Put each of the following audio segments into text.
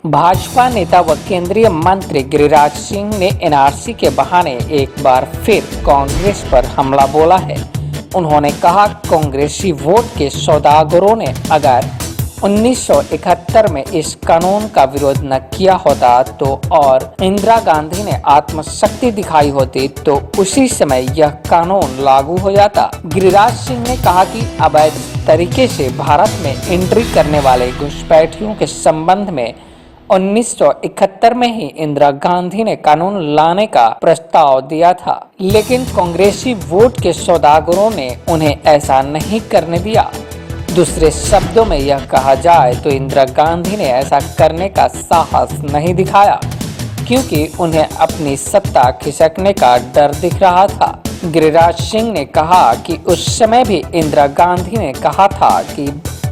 भाजपा नेता व केंद्रीय मंत्री गिरिराज सिंह ने एनआरसी के बहाने एक बार फिर कांग्रेस पर हमला बोला है। उन्होंने कहा, कांग्रेसी वोट के सौदागरों ने अगर 1971 में इस कानून का विरोध न किया होता तो और इंदिरा गांधी ने आत्मशक्ति दिखाई होती तो उसी समय यह कानून लागू हो जाता। गिरिराज सिंह ने कहा कि अवैध तरीके से भारत में एंट्री करने वाले घुसपैठियों के संबंध में 1971 में ही इंदिरा गांधी ने कानून लाने का प्रस्ताव दिया था, लेकिन कांग्रेसी वोट के सौदागरों ने उन्हें ऐसा नहीं करने दिया। दूसरे शब्दों में यह कहा जाए तो इंदिरा गांधी ने ऐसा करने का साहस नहीं दिखाया, क्योंकि उन्हें अपनी सत्ता खिसकने का डर दिख रहा था। गिरिराज सिंह ने कहा कि उस समय भी इंदिरा गांधी ने कहा था कि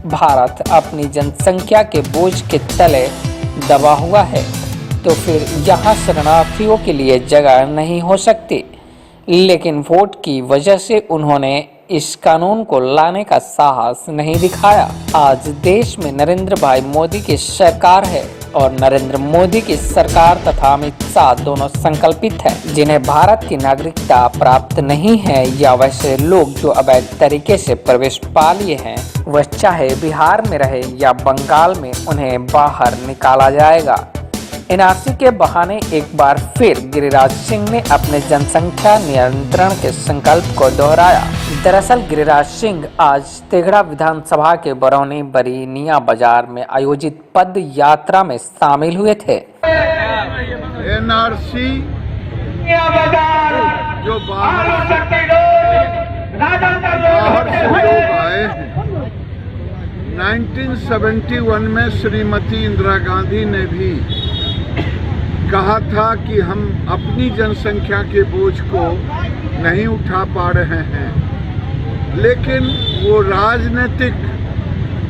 भारत अपनी जनसंख्या के बोझ के तले दबा हुआ है, तो फिर यहाँ शरणार्थियों के लिए जगह नहीं हो सकती। लेकिन वोट की वजह से उन्होंने इस कानून को लाने का साहस नहीं दिखाया। आज देश में नरेंद्र भाई मोदी की सरकार है और नरेंद्र मोदी की सरकार तथा अमित शाह दोनों संकल्पित है, जिन्हें भारत की नागरिकता प्राप्त नहीं है या वैसे लोग जो अवैध तरीके से प्रवेश पा लिए हैं, वह चाहे बिहार में रहे या बंगाल में, उन्हें बाहर निकाला जाएगा। एनआरसी के बहाने एक बार फिर गिरिराज सिंह ने अपने जनसंख्या नियंत्रण के संकल्प को दोहराया। दरअसल गिरिराज सिंह आज तेघड़ा विधानसभा के बरौनी बरीनिया बाजार में आयोजित पद यात्रा में शामिल हुए थे। एनआरसी जो बाहर से लोग आए हैं, 1971 में श्रीमती इंदिरा गांधी ने भी कहा था कि हम अपनी जनसंख्या के बोझ को नहीं उठा पा रहे हैं, लेकिन वो राजनीतिक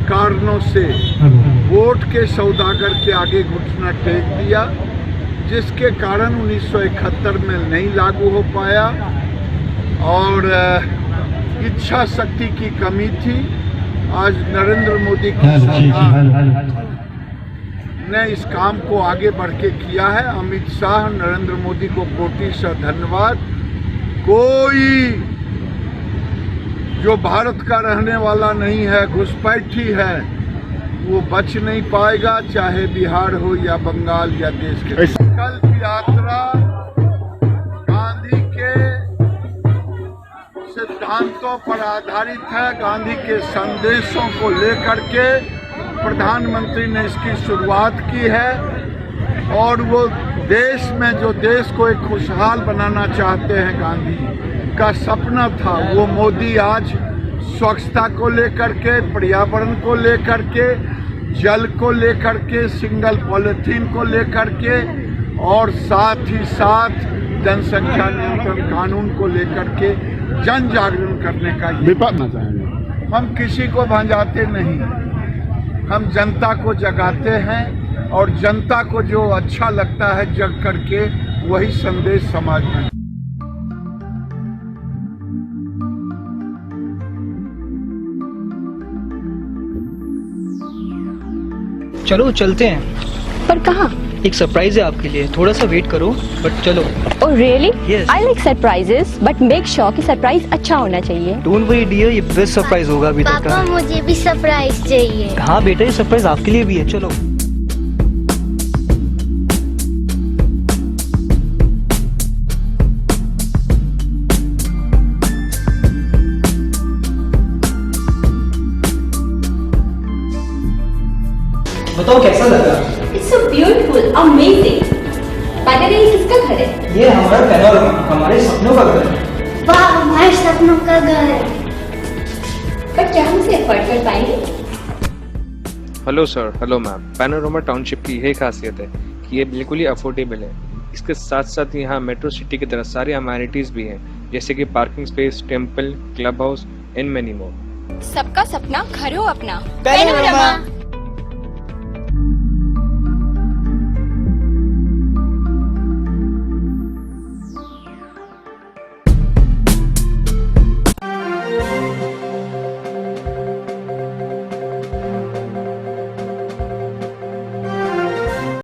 कारणों से वोट के सौदागर के आगे घुटना टेक दिया, जिसके कारण 1971 में नहीं लागू हो पाया और इच्छा शक्ति की कमी थी। आज नरेंद्र मोदी की सरकार ने इस काम को आगे बढ़ के किया है। अमित शाह, नरेंद्र मोदी को कोटि से धन्यवाद। कोई जो भारत का रहने वाला नहीं है, घुसपैठी है, वो बच नहीं पाएगा, चाहे बिहार हो या बंगाल या देश के। कल की यात्रा गांधी के सिद्धांतों पर आधारित है। गांधी के संदेशों को लेकर के प्रधानमंत्री ने इसकी शुरुआत की है और वो देश में जो देश को एक खुशहाल बनाना चाहते हैं, गांधी का सपना था, वो मोदी आज स्वच्छता को लेकर के, पर्यावरण को लेकर के, जल को लेकर के, सिंगल पॉलिथीन को लेकर के और साथ ही साथ जनसंख्या नियंत्रण कानून को लेकर के जन जागरण करने का विपक्षना चाहेंगे। हम किसी को भंजाते नहीं, हम जनता को जगाते हैं और जनता को जो अच्छा लगता है जग करके वही संदेश समाज में। चलो चलते हैं। पर कहाँ? एक सरप्राइज है आपके लिए, थोड़ा सा वेट करो, बट चलो। Oh really? Yes. I like surprises, but make sure कि सरप्राइज अच्छा होना चाहिए। डोंट वरी डियर, ये बेस्ट सरप्राइज होगा अभी तक का। पापा मुझे भी सरप्राइज चाहिए। हाँ बेटा, ये सरप्राइज आपके लिए भी है, चलो। बताओ कैसा लगा? It's so beautiful, amazing. By the way, किसका घर है? ये हमारा पैनोरमा, हमारे सपनों का घर है। वाह, हमारे सपनों का घर है। पर क्या हम इसे अफोर्ड कर पाएंगे? Hello sir, hello ma'am. Panorama township की यही खासियत है कि ये बिल्कुल ही अफोर्डेबल है। इसके साथ साथ यहाँ मेट्रो सिटी की तरह सारी अमेनिटीज भी हैं, जैसे कि parking space, temple, club house and many more. सबका सपना घर हो अपना। पैनोरमा।